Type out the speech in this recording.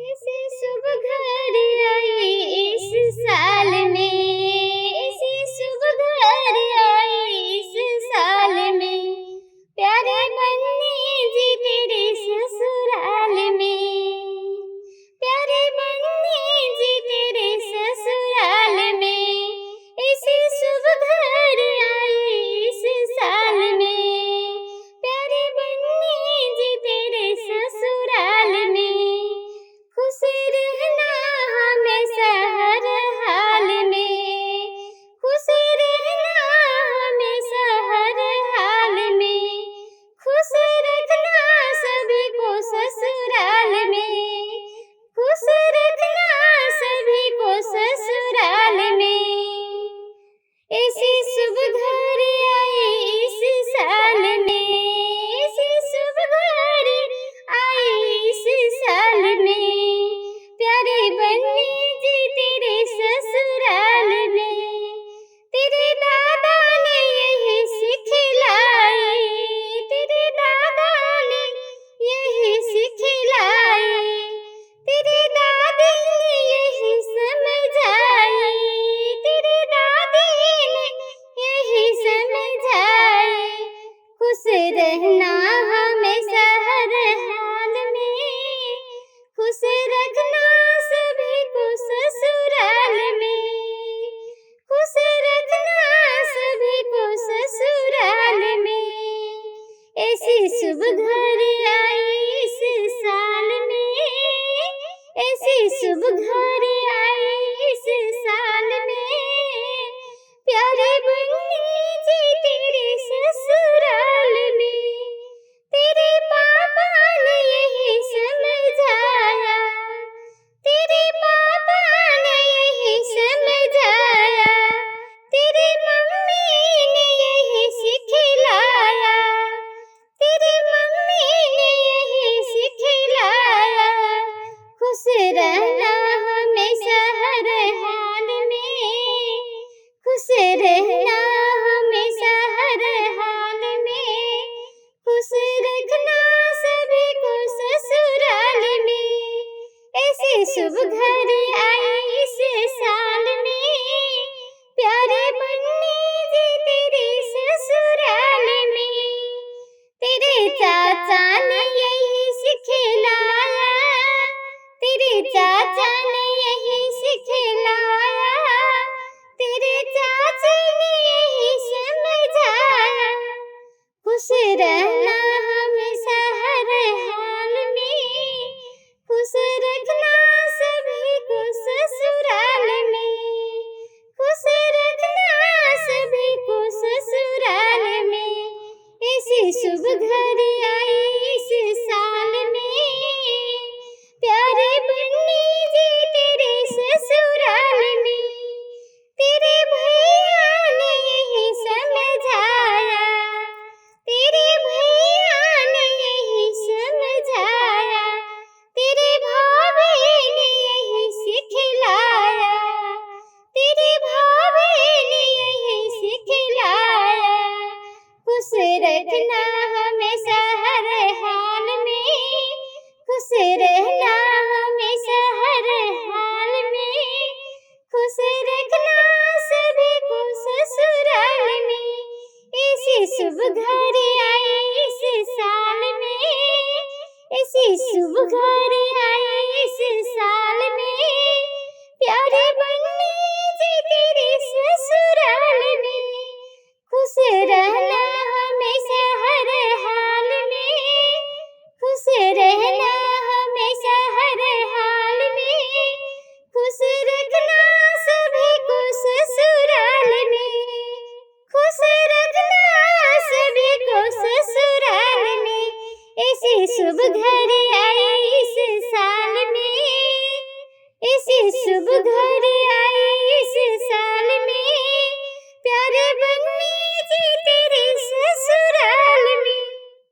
ऐसी शुभ घड़ी आई इस साल में, ऐसी शुभ घड़ी आई इस साल में, प्यारे बनने जी तेरे ससुराल में, प्यारे बनने जी तेरे ससुराल में, ऐसी शुभ घड़ी आई इस साल में, प्यारे बनने जी तेरे ससुराल में, खुश रहना हमेशा हर हाल में, खुश रहना हमेशा हर हाल में, खुश रखना सभी को ससुराल में, खुश रखना सभी को ससुराल में, ऐसी शुभ घड़ी आई इस साल में, ऐसी शुभ घड़ी आई इस साल में, प्यारे बनने जी तेरे ससुराल में, तेरे दादा ने यही सिखलाई, तेरे दादा ने यही सिखलाई, तेरे दादी ने यही समझाई, तेरे दादी ने यही समझाई, खुश रहना हमेशा हर हाल में, खुश रखना सभी को ससुराल में, खुश रखना सभी को ससुराल में, ऐसी शुभ घड़ी आई इस साल में, ऐसी शुभ घड़ी आई इस साल में, प्यारे बनने जी तेरे ससुराल में, तेरे पापा ने यही समझाया, तेरे पापा ने यही समझाया, तेरी मम्मी ने यही सिखलाया, तेरी मम्मी ने यही सिखलाया, खुश रहना हमेशा हर हाल में, खुश रहना हमेशा हर हाल में, खुश रखना सभी को ससुराल में, ऐसी शुभ घड़ी आई इस साल में, प्यारे बनने जी तेरे ससुराल में, तेरे चाचा ने यही सिखलाया, तेरे चाचा ने यही सिखलाया, तेरे चाचा ने यही समझाया, खुश रहना